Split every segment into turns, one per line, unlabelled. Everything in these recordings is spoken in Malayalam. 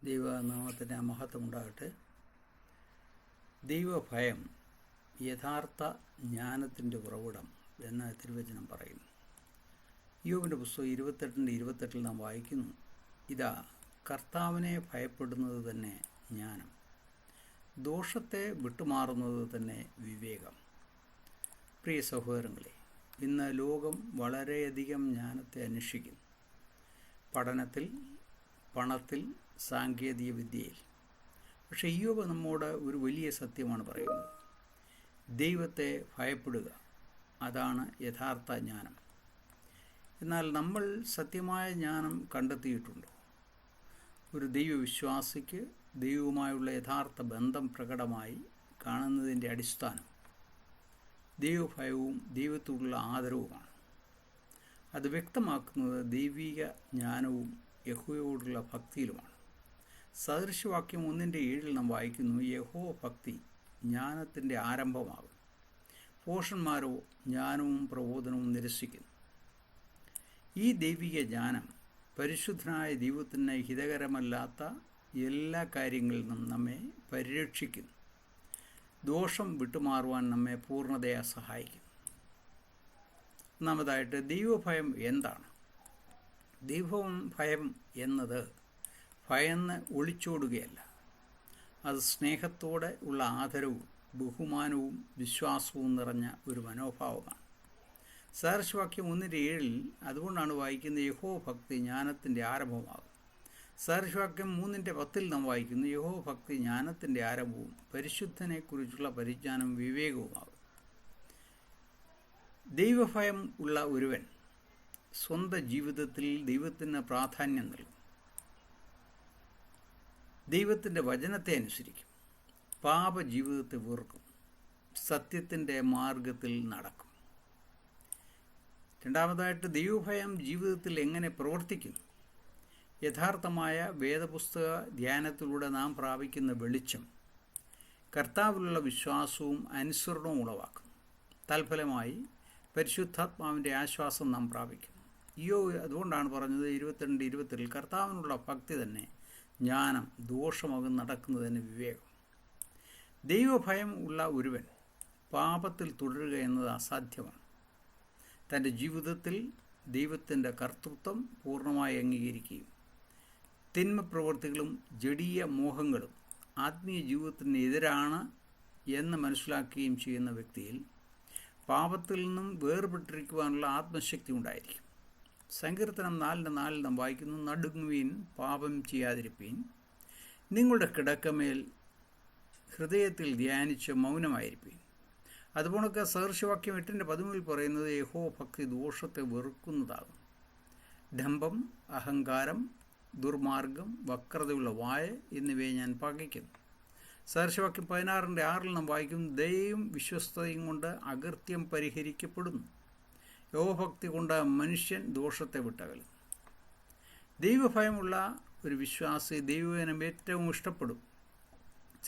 ദൈവനാമത്തിൻ്റെ മഹത്വം ഉണ്ടാകട്ടെ. ദൈവഭയം യഥാർത്ഥ ജ്ഞാനത്തിൻ്റെ ഉറവിടം എന്ന് തിരുവചനം പറയുന്നു. യോബിൻ്റെ പുസ്തകം 28:28 നാം വായിക്കുന്നു, ഇതാ കർത്താവിനെ ഭയപ്പെടുന്നത് തന്നെ ജ്ഞാനം, ദോഷത്തെ വിട്ടുമാറുന്നത് തന്നെ വിവേകം. പ്രിയ സഹോദരങ്ങളെ, ഇന്ന് ലോകം വളരെയധികം ജ്ഞാനത്തെ അന്വേഷിക്കുന്നു. പഠനത്തിൽ, പണത്തിൽ, സാങ്കേതിക വിദ്യയിൽ. പക്ഷേ യോബ് നമ്മോട് ഒരു വലിയ സത്യമാണ് പറയുന്നത്. ദൈവത്തെ ഭയപ്പെടുക, അതാണ് യഥാർത്ഥ ജ്ഞാനം. എന്നാൽ നമ്മൾ സത്യമായ ജ്ഞാനം കണ്ടെത്തിയിട്ടുണ്ടോ? ഒരു ദൈവവിശ്വാസിക്ക് ദൈവവുമായുള്ള യഥാർത്ഥ ബന്ധം പ്രകടമായി കാണുന്നതിൻ്റെ അടിസ്ഥാനം ദൈവഭയവും ദൈവത്തോടുള്ള ആദരവുമാണ്. അത് വ്യക്തമാക്കുന്നത് ദൈവിക ജ്ഞാനവും യഹോവയോടുള്ള ഭക്തിയിലുമാണ്. സദൃശവാക്യം 1:7 നാം വായിക്കുന്നു, യഹോവ ഭക്തി ജ്ഞാനത്തിൻ്റെ ആരംഭമാകും, പോഷന്മാരോ ജ്ഞാനവും പ്രബോധനവും നിരസിക്കുന്നു. ഈ ദൈവിക ജ്ഞാനം പരിശുദ്ധനായ ദൈവത്തിന് ഹിതകരമല്ലാത്ത എല്ലാ കാര്യങ്ങളിൽ നിന്നും നമ്മെ പരിരക്ഷിക്കുന്നു, ദോഷം വിട്ടുമാറുവാൻ നമ്മെ പൂർണ്ണതയെ സഹായിക്കുന്നു. ഒന്നാമതായിട്ട്, ദൈവഭയം എന്താണ്? ദൈവഭയം എന്നത് ഭയന്ന് ഒളിച്ചോടുകയല്ല. അത് സ്നേഹത്തോടെ ഉള്ള ആദരവും ബഹുമാനവും വിശ്വാസവും നിറഞ്ഞ ഒരു മനോഭാവമാണ്. സദൃശവാക്യം 1:7 അതുകൊണ്ടാണ് വായിക്കുന്നത്, യഹോവ ഭക്തി ജ്ഞാനത്തിൻ്റെ ആരംഭമാകും. സദൃശവാക്യം 3:10 നാം വായിക്കുന്നു, യഹോവ ഭക്തി ജ്ഞാനത്തിൻ്റെ ആരംഭവും പരിശുദ്ധനെക്കുറിച്ചുള്ള പരിജ്ഞാനം വിവേകവുമാകും. ദൈവഭയം ഉള്ള ഒരുവൻ സ്വന്തം ജീവിതത്തിൽ ദൈവത്തിന് പ്രാധാന്യം നൽകും, ദൈവത്തിൻ്റെ വചനത്തെ അനുസരിക്കും, പാപജീവിതത്തെ വെറുക്കും, സത്യത്തിൻ്റെ മാർഗത്തിൽ നടക്കും. രണ്ടാമതായിട്ട്, ദൈവഭയം ജീവിതത്തിൽ എങ്ങനെ പ്രവർത്തിക്കും? യഥാർത്ഥമായ വേദപുസ്തക ധ്യാനത്തിലൂടെ നാം പ്രാപിക്കുന്ന വെളിച്ചം കർത്താവിലുള്ള വിശ്വാസവും അനുസരണവും ഉളവാക്കും. തൽഫലമായി പരിശുദ്ധാത്മാവിൻ്റെ ആശ്വാസം നാം പ്രാപിക്കും. അതുകൊണ്ടാണ് പറഞ്ഞത് 22:22 കർത്താവിനുള്ള ഭക്തി തന്നെ ജ്ഞാനം, ദോഷമകം നടക്കുന്നതിന് വിവേകം. ദൈവഭയം ഉള്ള ഒരുവൻ പാപത്തിൽ തുടരുക എന്നത് അസാധ്യമാണ്. തൻ്റെ ജീവിതത്തിൽ ദൈവത്തിൻ്റെ കർത്തൃത്വം പൂർണ്ണമായി അംഗീകരിക്കുകയും തിന്മ പ്രവൃത്തികളും ജഡീയ മോഹങ്ങളും ആത്മീയ ജീവിതത്തിന് എതിരാണ് എന്ന് മനസ്സിലാക്കുകയും ചെയ്യുന്ന വ്യക്തിയിൽ പാപത്തിൽ നിന്നും വേർപെട്ടിരിക്കുവാനുള്ള ആത്മശക്തി ഉണ്ടായിരിക്കും. സങ്കീർത്തനം 4:4 നാം വായിക്കുന്നു, നടുങ്ങുവീൻ, പാപം ചെയ്യാതിരിപ്പീൻ, നിങ്ങളുടെ കിടക്കമേൽ ഹൃദയത്തിൽ ധ്യാനിച്ച് മൗനമായിരിപ്പീൻ. അതുപോലൊക്കെ സദൃശവാക്യം 8:13 പറയുന്നത്, യഹോവ ഭക്തി ദോഷത്തെ വെറുക്കുന്നതാകും. ഡംഭം, അഹങ്കാരം, ദുർമാർഗം, വക്രതയുള്ള വായ എന്നിവയെ ഞാൻ പകയ്ക്കുന്നു. സദൃശവാക്യം 16:6 നാം വായിക്കുന്നു, ദയയും വിശ്വസ്തയും കൊണ്ട് അകൃത്യം പരിഹരിക്കപ്പെടുന്നു, യഹോഭക്തി കൊണ്ട് മനുഷ്യൻ ദോഷത്തെ വിട്ടകലും. ദൈവഭയമുള്ള ഒരു വിശ്വാസി ദൈവവചനം ഏറ്റവും ഇഷ്ടപ്പെടും.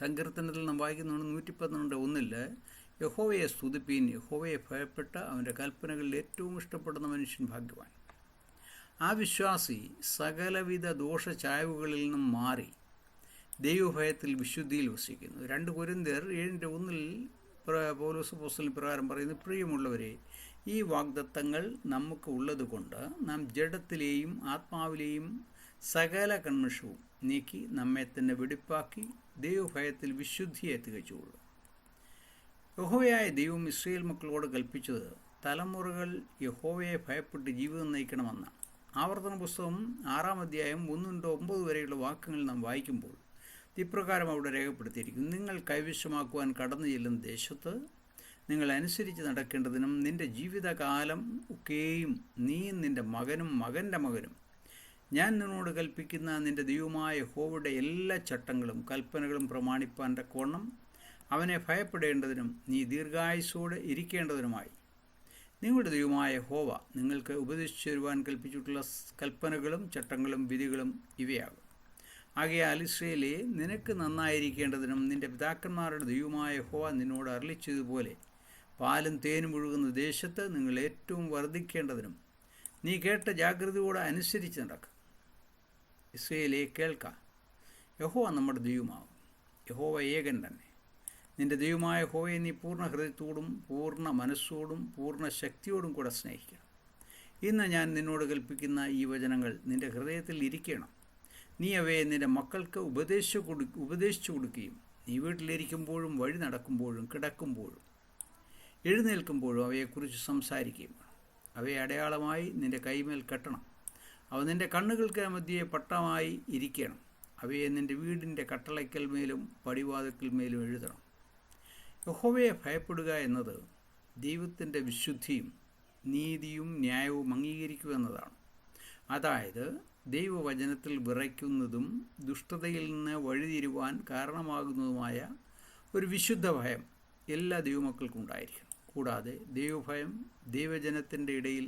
സങ്കീർത്തനത്തിൽ നാം വായിക്കുന്നുണ്ട് 112:1 യഹോവയെ സ്തുതിപ്പീൻ, യഹോവയെ ഭയപ്പെട്ട് അവൻ്റെ കൽപ്പനകളിൽ ഏറ്റവും ഇഷ്ടപ്പെടുന്ന മനുഷ്യൻ ഭാഗ്യവാൻ. ആ വിശ്വാസി സകലവിധ ദോഷചായ്വുകളിൽ നിന്നും മാറി ദൈവഭയത്തിൽ വിശുദ്ധിയിൽ വസിക്കുന്നു. 2 കൊരിന്ത്യർ 7:1 പൗലോസ് അപ്പോസ്തലൻ പ്രകാരം പറയുന്നു, പ്രിയമുള്ളവരെ, ഈ വാഗ്ദത്തങ്ങൾ നമുക്ക് ഉള്ളതുകൊണ്ട് നാം ജഡത്തിലെയും ആത്മാവിലെയും സകല കന്മഷവും നീക്കി നമ്മെ തന്നെ വെടിപ്പാക്കി ദൈവഭയത്തിൽ വിശുദ്ധിയെ തികച്ചുകൊള്ളും. യഹോവയായ ദൈവം ഇസ്രായേൽ മക്കളോട് കൽപ്പിച്ചത് തലമുറകൾ യഹോവയെ ഭയപ്പെട്ട് ജീവിതം നയിക്കണമെന്നാണ്. ആവർത്തന പുസ്തകം 6:1-9 വരെയുള്ള വാക്യങ്ങൾ നാം വായിക്കുമ്പോൾ ഇപ്രകാരം അവിടെ രേഖപ്പെടുത്തിയിരിക്കുന്നു, നിങ്ങൾ കൈവശമാക്കുവാൻ കടന്നു ചെല്ലുന്ന ദേശത്ത് നിങ്ങൾ അനുസരിച്ച് നടക്കേണ്ടതിനും നിൻ്റെ ജീവിതകാലം ഒക്കെയും നീയും നിൻ്റെ മകനും മകൻ്റെ മകനും ഞാൻ നിന്നോട് കൽപ്പിക്കുന്ന നിൻ്റെ ദൈവമായ യഹോവയുടെ എല്ലാ ചട്ടങ്ങളും കൽപ്പനകളും പ്രമാണിപ്പാൻ തക്കവണ്ണം അവനെ ഭയപ്പെടേണ്ടതിനും നീ ദീർഘായുസ്സോടെ ഇരിക്കേണ്ടതിനുമായി നിങ്ങളുടെ ദൈവമായ യഹോവ നിങ്ങൾക്ക് ഉപദേശിച്ചു തരുവാൻ കൽപ്പിച്ചിട്ടുള്ള കൽപ്പനകളും ചട്ടങ്ങളും വിധികളും ഇവയാകും. ആകയാൽ ഇസ്രായേലേ, നിനക്ക് നന്നായിരിക്കേണ്ടതിനും നിൻ്റെ പിതാക്കന്മാരുടെ ദൈവമായ യഹോവ നിന്നോട് അരുളിച്ചതുപോലെ പാലും തേനും ഒഴുകുന്ന ദേശത്ത് നിങ്ങൾ ഏറ്റവും വർദ്ധിക്കേണ്ടതിനും നീ കേട്ട ജാഗ്രതയോടെ അനുസരിച്ച് നടക്കുക. ഇസ്രായേലേ, കേൾക്ക, യഹോവ നമ്മുടെ ദൈവമാകും. യഹോവ ഏകൻ തന്നെ. നിൻ്റെ ദൈവമായ യഹോവയെ നീ പൂർണ്ണ ഹൃദയത്തോടും പൂർണ്ണ മനസ്സോടും പൂർണ്ണ ശക്തിയോടും കൂടെ സ്നേഹിക്കണം. ഇന്ന് ഞാൻ നിന്നോട് കൽപ്പിക്കുന്ന ഈ വചനങ്ങൾ നിൻ്റെ ഹൃദയത്തിൽ ഇരിക്കണം. നീ അവയെ നിൻ്റെ മക്കൾക്ക് ഉപദേശിച്ചു കൊടുക്കുകയും നീ വീട്ടിലിരിക്കുമ്പോഴും വഴി നടക്കുമ്പോഴും കിടക്കുമ്പോഴും എഴുന്നേൽക്കുമ്പോഴും അവയെക്കുറിച്ച് സംസാരിക്കുകയും വേണം. അവയെ അടയാളമായി നിൻ്റെ കൈമേൽ കെട്ടണം. അവ നിൻ്റെ കണ്ണുകൾക്ക് മധ്യേ പട്ടമായി ഇരിക്കണം. അവയെ നിൻ്റെ വീടിൻ്റെ കട്ടളയ്ക്കൽ മേലും പടിവാതിക്കൽ മേലും എഴുതണം. യഹോവയെ ഭയപ്പെടുക എന്നത് ദൈവത്തിൻ്റെ വിശുദ്ധിയും നീതിയും ന്യായവും അംഗീകരിക്കുക എന്നതാണ്. അതായത് ദൈവവചനത്തിൽ വിറയ്ക്കുന്നതും ദുഷ്ടതയിൽ നിന്ന് വഴിതിരിവാൻ കാരണമാകുന്നതുമായ ഒരു വിശുദ്ധ ഭയം എല്ലാ ദൈവമക്കൾക്കും ഉണ്ടായിരിക്കണം. കൂടാതെ ദൈവഭയം ദൈവജനത്തിൻ്റെ ഇടയിൽ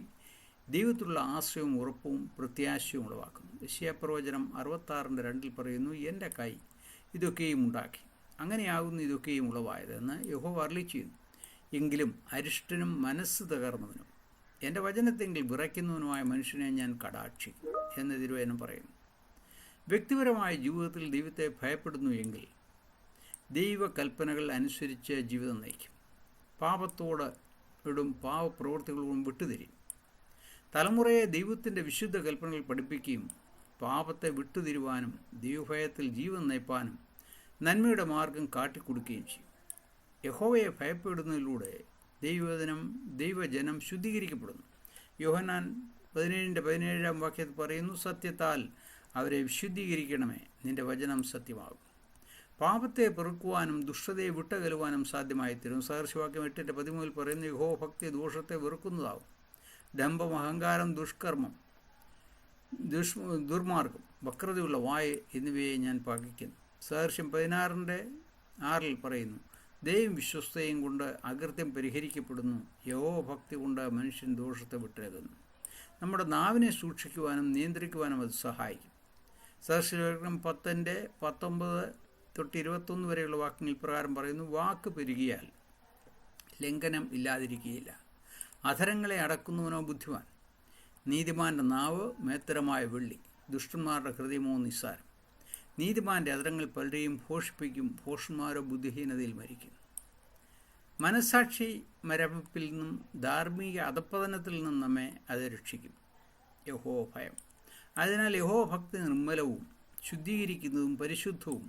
ദൈവത്തിലുള്ള ആശ്രയവും ഉറപ്പും പ്രത്യാശയും ഉളവാക്കുന്നു. യെശയ്യാപ്രവചനം 66:2 പറയുന്നു, എൻ്റെ കൈ ഇതൊക്കെയും ഉണ്ടാക്കി, അങ്ങനെയാകുന്നു ഇതൊക്കെയും ഉളവായതെന്ന് യഹോവ അരുളിച്ചെയ്യുന്നു. എങ്കിലും അരിഷ്ടനും മനസ്സ് തകർന്നവനും എൻ്റെ വചനത്തെങ്കിൽ വിറയ്ക്കുന്നവനുമായ മനുഷ്യനെ ഞാൻ കടാക്ഷിക്കും എന്ന് തിരുവചനം പറയുന്നു. വ്യക്തിപരമായ ജീവിതത്തിൽ ദൈവത്തെ ഭയപ്പെടുന്നു എങ്കിൽ ദൈവകൽപ്പനകൾ അനുസരിച്ച് ജീവിതം നയിക്കും. പാപത്തോടും പാവപ്രവൃത്തികളോടും വിട്ടുതിരിയും. തലമുറയെ ദൈവത്തിൻ്റെ വിശുദ്ധ കൽപ്പനകൾ പഠിപ്പിക്കുകയും പാപത്തെ വിട്ടുതിരുവാനും ദൈവഭയത്തിൽ ജീവൻ നയിപ്പാനും നന്മയുടെ മാർഗം കാട്ടിക്കൊടുക്കുകയും ചെയ്യും. യഹോവയെ ഭയപ്പെടുന്നതിലൂടെ ദൈവജനം ശുദ്ധീകരിക്കപ്പെടുന്നു. യോഹന്നാൻ 17:17 പറയുന്നു, സത്യത്താൽ അവരെ വിശുദ്ധീകരിക്കണമേ, നിൻ്റെ വചനം സത്യമാകും. പാപത്തെ പെറുക്കുവാനും ദുഷ്ടതയെ വിട്ടകലുവാനും സാധ്യമായിത്തീരും. സദൃശവാക്യം 8:13 പറയുന്നു, യഹോവ ഭക്തി ദോഷത്തെ വെറുക്കുന്നതാവും. ഡംഭം, അഹങ്കാരം, ദുഷ്കർമ്മം, ദുർമാർഗം, വക്രതയുള്ള വായ് എന്നിവയെ ഞാൻ പകയ്ക്കുന്നു. സദൃശ്യം 16:6 പറയുന്നു, ദൈവം വിശ്വസ്തയും കൊണ്ട് അകൃത്യം പരിഹരിക്കപ്പെടുന്നു. യഹോവ ഭക്തി കൊണ്ട് മനുഷ്യൻ ദോഷത്തെ വിട്ടകലുന്നു. നമ്മുടെ നാവിനെ സൂക്ഷിക്കുവാനും നിയന്ത്രിക്കുവാനും അത് സഹായിക്കും. സദൃശ്യം 10:19-21 വരെയുള്ള വാക്യങ്ങൾ പ്രകാരം പറയുന്നു, വാക്ക് പെരുകിയാൽ ലംഘനം ഇല്ലാതിരിക്കുകയില്ല. അധരങ്ങളെ അടക്കുന്നവനോ ബുദ്ധിമാൻ. നീതിമാൻ്റെ നാവ് മേത്തരമായ വെള്ളി, ദുഷ്ടന്മാരുടെ ഹൃദയമോ നിസ്സാരം. നീതിമാൻ്റെ അധരങ്ങൾ പലരെയും ഭോഷിപ്പിക്കും, ഭോഷന്മാരോ ബുദ്ധിഹീനതയിൽ മരിക്കുന്നു. മനസ്സാക്ഷി മരവിപ്പിൽ നിന്നും ധാർമ്മിക അധപ്പതനത്തിൽ നിന്നും നമ്മെ അത് രക്ഷിക്കും. യഹോവ ഭയം. അതിനാൽ യഹോവ ഭക്തി നിർമ്മലവും ശുദ്ധീകരിക്കുന്നതും പരിശുദ്ധവും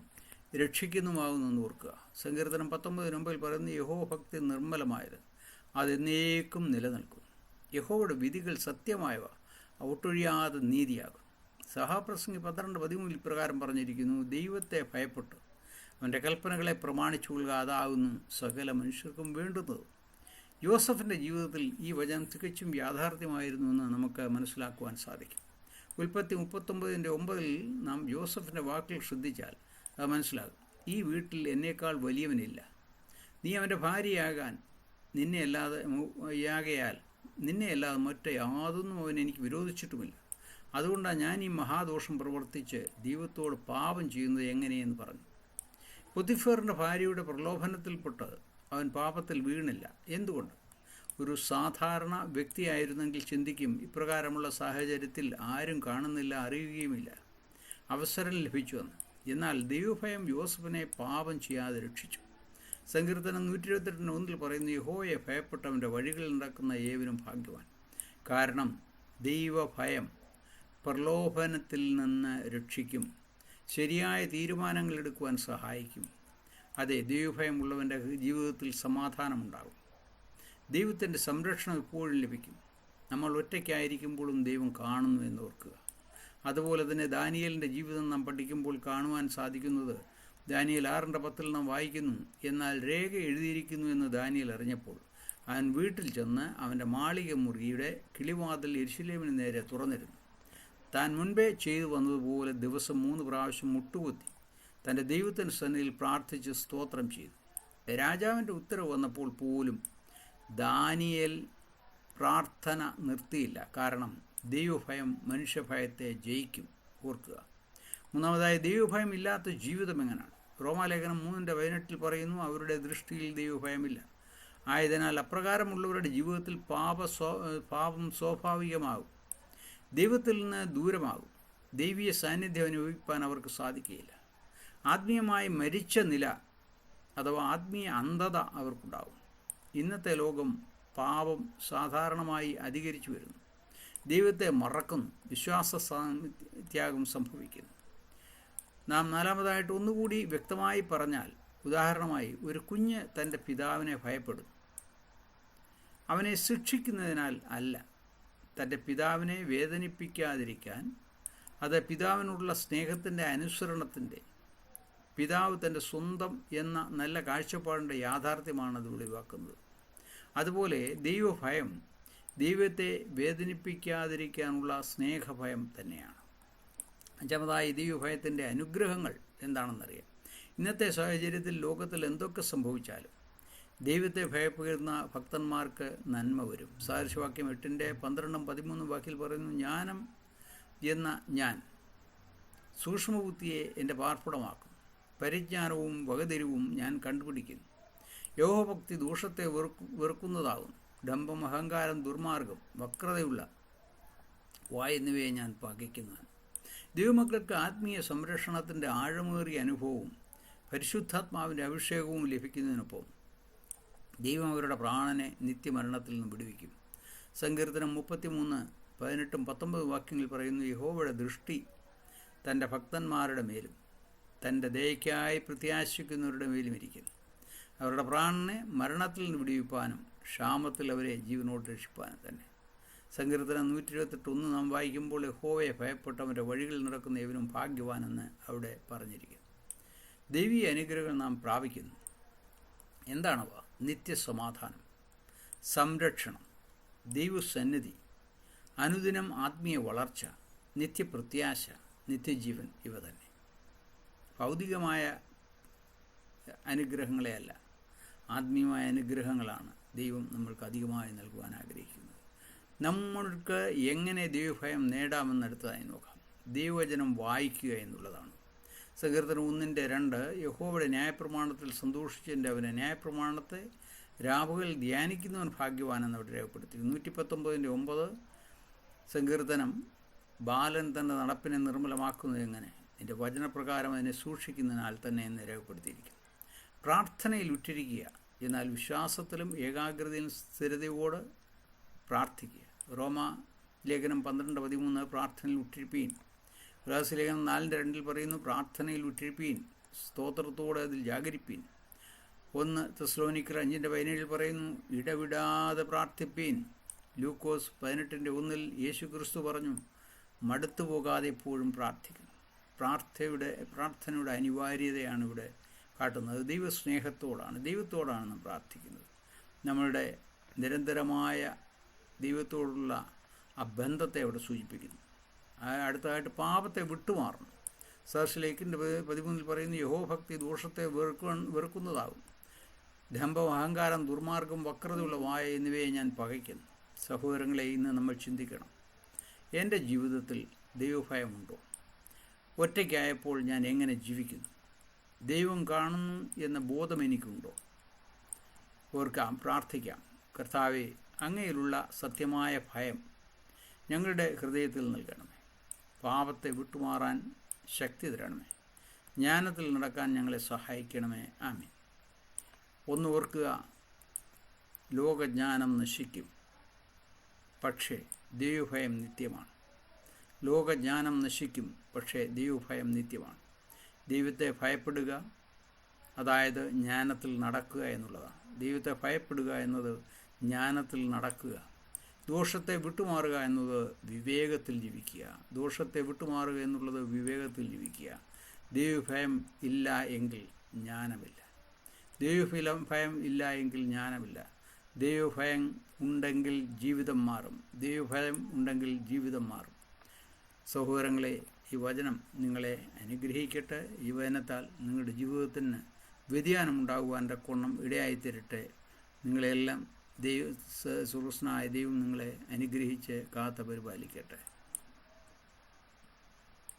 രക്ഷിക്കുന്നതുമാകുന്നെന്ന് ഓർക്കുക. സങ്കീർത്തനം 19:9 പറയുന്നു, യഹോവ ഭക്തി നിർമ്മലമായത്, അതെന്നേക്കും നിലനിൽക്കും. യഹോവയുടെ വിധികൾ സത്യമായവ, ഒട്ടൊഴിയാതെ നീതിയാകും. സഭാപ്രസംഗി 12:13 ഇപ്രകാരം പറഞ്ഞിരിക്കുന്നു, ദൈവത്തെ ഭയപ്പെട്ട് അവൻ്റെ കൽപ്പനകളെ പ്രമാണിച്ചുകൊള്ളുക, അതാകുന്നു സകല മനുഷ്യർക്കും വേണ്ടുന്നത്. യോസഫിൻ്റെ ജീവിതത്തിൽ ഈ വചനം തികച്ചും യാഥാർത്ഥ്യമായിരുന്നുവെന്ന് നമുക്ക് മനസ്സിലാക്കുവാൻ സാധിക്കും. ഉൽപ്പത്തി 39:9 നാം യോസഫിൻ്റെ വാക്കുകൾ ശ്രദ്ധിച്ചാൽ അത് മനസ്സിലാകും. ഈ വീട്ടിൽ എന്നേക്കാൾ വലിയവനില്ല. നീ അവൻ്റെ ഭാര്യയാകാൻ നിന്നെ അല്ലാതെ മറ്റു യാതൊന്നും അവൻ എനിക്ക് വിരോധിച്ചിട്ടുമില്ല. അതുകൊണ്ടാണ് ഞാൻ ഈ മഹാദോഷം പ്രവർത്തിച്ച് ദൈവത്തോട് പാപം ചെയ്യുന്നത് എങ്ങനെയെന്ന് പറഞ്ഞു. പൊത്തിഫറിൻ്റെ ഭാര്യയുടെ പ്രലോഭനത്തിൽപ്പെട്ട് അവൻ പാപത്തിൽ വീണില്ല. എന്തുകൊണ്ട്? ഒരു സാധാരണ വ്യക്തിയായിരുന്നെങ്കിൽ ചിന്തിക്കും, ഇപ്രകാരമുള്ള സാഹചര്യത്തിൽ ആരും കാണുന്നില്ല, അറിയുകയുമില്ല, അവസരം ലഭിച്ചുവെന്ന്. എന്നാൽ ദൈവഭയം യോസഫിനെ പാപം ചെയ്യാതെ രക്ഷിച്ചു. സങ്കീർത്തനം 128:1 പറയുന്നു, യഹോവയെ ഭയപ്പെട്ടവൻ്റെ വഴികളിൽ നടക്കുന്ന ഏവനും ഭാഗ്യവാൻ. കാരണം ദൈവഭയം പ്രലോഭനത്തിൽ നിന്ന് രക്ഷിക്കും, ശരിയായ തീരുമാനങ്ങൾ എടുക്കുവാൻ സഹായിക്കും. അതെ, ദൈവഭയമുള്ളവൻ്റെ ജീവിതത്തിൽ സമാധാനമുണ്ടാകും. ദൈവത്തിൻ്റെ സംരക്ഷണം എപ്പോഴും ലഭിക്കും. നമ്മൾ ഒറ്റയ്ക്കായിരിക്കുമ്പോഴും ദൈവം കാണുന്നു എന്ന് ഓർക്കുക. അതുപോലെ തന്നെ ദാനിയേലിൻ്റെ ജീവിതം നാം പഠിക്കുമ്പോൾ കാണുവാൻ സാധിക്കുന്നത്, ദാനിയേൽ 6:10 നാം വായിക്കുന്നു, എന്നാൽ രേഖ എഴുതിയിരിക്കുന്നു എന്ന് ദാനിയേൽ അറിഞ്ഞപ്പോൾ അവൻ വീട്ടിൽ ചെന്ന് അവൻ്റെ മാളിക മുറിയുടെ കിളിവാതിൽ യെരൂശലേമിന് നേരെ തുറന്നിരുന്നു. താൻ മുൻപേ ചെയ്തു വന്നതുപോലെ ദിവസം 3 പ്രാവശ്യം മുട്ടുകുത്തി തൻ്റെ ദൈവത്തിൻ്റെ സന്നിധിയിൽ പ്രാർത്ഥിച്ച് സ്തോത്രം ചെയ്തു. രാജാവിൻ്റെ ഉത്തരവ് വന്നപ്പോൾ പോലും ദാനിയേൽ പ്രാർത്ഥന നിർത്തിയില്ല. കാരണം ദൈവഭയം മനുഷ്യഭയത്തെ ജയിക്കും. ഓർക്കുക. മൂന്നാമതായി, ദൈവഭയം ഇല്ലാത്ത ജീവിതം എങ്ങനെയാണ്? റോമാലേഖനം 3:18 പറയുന്നു, അവരുടെ ദൃഷ്ടിയിൽ ദൈവഭയമില്ല. ആയതിനാൽ അപ്രകാരമുള്ളവരുടെ ജീവിതത്തിൽ പാപം സ്വാഭാവികമാകും, ദൈവത്തിൽ നിന്ന് ദൂരമാകും, ദൈവീയ സാന്നിധ്യം അനുഭവിക്കാൻ അവർക്ക് സാധിക്കുകയില്ല. ആത്മീയമായി മരിച്ച നില അഥവാ ആത്മീയ അന്ധത അവർക്കുണ്ടാകും. ഇന്നത്തെ ലോകം പാപം സാധാരണമായി അധികരിച്ചു വരുന്നു. ദൈവത്തെ മറക്കുന്നു. വിശ്വാസ ത്യാഗം സംഭവിക്കുന്നു. നാം നാലാമതായിട്ട് ഒന്നുകൂടി വ്യക്തമായി പറഞ്ഞാൽ, ഉദാഹരണമായി ഒരു കുഞ്ഞ് തൻ്റെ പിതാവിനെ ഭയപ്പെടുന്നു. അവനെ ശിക്ഷിക്കുന്നതിനാൽ അല്ല, തൻ്റെ പിതാവിനെ വേദനിപ്പിക്കാതിരിക്കാൻ, അത് പിതാവിനുള്ള സ്നേഹത്തിൻ്റെ അനുസരണത്തിൻ്റെ, പിതാവ് തൻ്റെ സ്വന്തം എന്ന നല്ല കാഴ്ചപ്പാടിൻ്റെ യാഥാർത്ഥ്യമാണ് അത് വെളിവാക്കുന്നത്. അതുപോലെ ദൈവഭയം ദൈവത്തെ വേദനിപ്പിക്കാതിരിക്കാനുള്ള സ്നേഹഭയം തന്നെയാണ്. അഞ്ചാമതായി ദൈവഭയത്തിൻ്റെ അനുഗ്രഹങ്ങൾ എന്താണെന്നറിയാം. ഇന്നത്തെ സാഹചര്യത്തിൽ ലോകത്തിൽ എന്തൊക്കെ സംഭവിച്ചാലും ദൈവത്തെ ഭയപ്പെടുന്ന ഭക്തന്മാർക്ക് നന്മ വരും. സാദൃശ്യവാക്യം 8:12-13 വാക്കിൽ പറയുന്നു, ജ്ഞാനം എന്ന ഞാൻ സൂക്ഷ്മബുദ്ധിയെ എൻ്റെ പാർപ്പിടമാക്കും, പരിജ്ഞാനവും വകതിരിവും ഞാൻ കണ്ടുപിടിക്കുന്നു. യഹോഭക്തി ദോഷത്തെ വെറുക്കുന്നതാകുന്നു. ഡംഭം, അഹങ്കാരം, ദുർമാർഗം, വക്രതയുള്ള വായ് എന്നിവയെ ഞാൻ പകയ്ക്കുന്നതാണ്. ദൈവമക്കൾക്ക് ആത്മീയ സംരക്ഷണത്തിൻ്റെ ആഴമേറിയ അനുഭവവും പരിശുദ്ധാത്മാവിൻ്റെ അഭിഷേകവും ലഭിക്കുന്നതിനൊപ്പം ദൈവം അവരുടെ പ്രാണനെ നിത്യമരണത്തിൽ നിന്ന് വിടുവിക്കും. സങ്കീർത്തനം 33:18-19 വാക്യങ്ങളിൽ പറയുന്നു, യഹോവയുടെ ദൃഷ്ടി തൻ്റെ ഭക്തന്മാരുടെ മേലും തൻ്റെ ദയയ്ക്കായി പ്രത്യാശിക്കുന്നവരുടെ മേലും ഇരിക്കുന്നു. അവരുടെ പ്രാണനെ മരണത്തിൽ നിന്ന് വിടുവിപ്പാനും ക്ഷാമത്തിൽ അവരെ ജീവനോട് രക്ഷിപ്പാനും തന്നെ. സങ്കീർത്തനം 128:1 നാം വായിക്കുമ്പോൾ, യഹോവയെ ഭയപ്പെട്ടവൻ്റെ വഴികളിൽ നടക്കുന്ന ഇവനും ഭാഗ്യവാനെന്ന് അവിടെ പറഞ്ഞിരിക്കുന്നു. ദൈവീയ അനുഗ്രഹങ്ങൾ നാം പ്രാപിക്കുന്നു. എന്താണവ? നിത്യസമാധാനം, സംരക്ഷണം, ദൈവസന്നിധി, അനുദിനം ആത്മീയ വളർച്ച, നിത്യപ്രത്യാശ, നിത്യജീവൻ. ഇവ തന്നെ ഭൗതികമായ അനുഗ്രഹങ്ങളെ അല്ല, ആത്മീയമായ അനുഗ്രഹങ്ങളാണ് ദൈവം നമ്മൾക്ക് അധികമായി നൽകുവാൻ ആഗ്രഹിക്കുന്നത്. നമ്മൾക്ക് എങ്ങനെ ദൈവഭയം നേടാമെന്നടുത്തതായി നോക്കാം. ദൈവവചനം വായിക്കുക എന്നുള്ളതാണ്. സങ്കീർത്തനം 1:2 യഹോവയുടെ ന്യായപ്രമാണത്തിൽ സന്തോഷിച്ചതിൻ്റെ അവനെ ന്യായപ്രമാണത്തെ രാവുകൾ ധ്യാനിക്കുന്നവൻ ഭാഗ്യവാനെന്ന് അവിടെ രേഖപ്പെടുത്തി. 119:9 സങ്കീർത്തനം ബാലൻ തൻ്റെ നടപ്പിനെ നിർമ്മലമാക്കുന്നത് എങ്ങനെ? എൻ്റെ വചനപ്രകാരം അതിനെ സൂക്ഷിക്കുന്നതിനാൽ തന്നെ എന്ന് രേഖപ്പെടുത്തിയിരിക്കുന്നു. പ്രാർത്ഥനയിൽ ഉറ്റിരിക്കുക, എന്നാൽ വിശ്വാസത്തിലും ഏകാഗ്രതയിലും സ്ഥിരതയോട് പ്രാർത്ഥിക്കുക. റോമ ലേഖനം 12:13 പ്രാർത്ഥനയിൽ ഉറ്റിരിപ്പീൻ. ലേഖനം 4:2 പറയുന്നു, പ്രാർത്ഥനയിൽ ഉറ്റിരിപ്പീൻ, സ്തോത്രത്തോടെ അതിൽ ജാഗരിപ്പീൻ. 1 തെസ്സലോനിക്കർ 5:17 പറയുന്നു, ഇടവിടാതെ പ്രാർത്ഥിപ്പീൻ. ലൂക്കോസ് 18:1 യേശു ക്രിസ്തു പറഞ്ഞു, മടുത്തു പോകാതെ എപ്പോഴും പ്രാർത്ഥിക്കണം. പ്രാർത്ഥനയുടെ അനിവാര്യതയാണ് ഇവിടെ കാട്ടുന്നത്. ദൈവത്തോടാണ് നാം പ്രാർത്ഥിക്കുന്നത്. നമ്മളുടെ നിരന്തരമായ ദൈവത്തോടുള്ള ആ ബന്ധത്തെ അവിടെ സൂചിപ്പിക്കുന്നു. അടുത്തതായിട്ട് പാപത്തെ വിട്ടുമാറണം. സദർശലേഖിൻ്റെ 13 പറയുന്നു, യഹോഭക്തി ദോഷത്തെ വെറുക്കുന്നതാകും. ഡംഭം, അഹങ്കാരം, ദുർമാർഗം, വക്രതയുള്ള വായ എന്നിവയെ ഞാൻ പകയ്ക്കുന്നു. സഹോദരങ്ങളെ, ഇന്ന് നമ്മൾ ചിന്തിക്കണം, എൻ്റെ ജീവിതത്തിൽ ദൈവഭയമുണ്ടോ? ഒറ്റയ്ക്കായപ്പോൾ ഞാൻ എങ്ങനെ ജീവിക്കുന്നു? ദൈവം കാണുന്നു എന്ന ബോധം എനിക്കുണ്ടോ? ഓർക്കാം, പ്രാർത്ഥിക്കാം. കർത്താവേ, അങ്ങയിലുള്ള സത്യമായ ഭയം ഞങ്ങളുടെ ഹൃദയത്തിൽ നൽകണമേ. പാപത്തെ വിട്ടുമാറാൻ ശക്തി തരണമേ. ജ്ഞാനത്തിൽ നടക്കാൻ ഞങ്ങളെ സഹായിക്കണമേ. ആമേൻ. ഒന്ന് ഓർക്കുക, ലോകജ്ഞാനം നശിക്കും, പക്ഷേ ദൈവഭയം നിത്യമാണ്. ലോകജ്ഞാനം നശിക്കും, പക്ഷേ ദൈവഭയം നിത്യമാണ്. ദൈവത്തെ ഭയപ്പെടുക, അതായത് ജ്ഞാനത്തിൽ നടക്കുക എന്നുള്ളതാണ്. ദൈവത്തെ ഭയപ്പെടുക എന്നത് ജ്ഞാനത്തിൽ നടക്കുക. ദോഷത്തെ വിട്ടുമാറുക എന്നത് വിവേകത്തിൽ ജീവിക്കുക. ദോഷത്തെ വിട്ടുമാറുക എന്നുള്ളത് വിവേകത്തിൽ ജീവിക്കുക. ദൈവഭയം ഇല്ല എങ്കിൽ ജ്ഞാനമില്ല. ദൈവഭയം ഇല്ല എങ്കിൽ ജ്ഞാനമില്ല. ദൈവഭയം ഉണ്ടെങ്കിൽ ജീവിതം മാറും. ദൈവഭയം ഉണ്ടെങ്കിൽ ജീവിതം മാറും. സഹോദരങ്ങളെ, ഈ വചനം നിങ്ങളെ അനുഗ്രഹിക്കട്ടെ. ഈ വചനത്താൽ നിങ്ങളുടെ ജീവിതത്തിന് വ്യതിയാനമുണ്ടാകുവാൻ തക്കവണ്ണം ഇടയായിത്തീരട്ടെ. നിങ്ങളെല്ലാം സുഹൃസ്നായ ദൈവം നിങ്ങളെ അനുഗ്രഹിച്ച് കാത്ത് പരിപാലിക്കട്ടെ.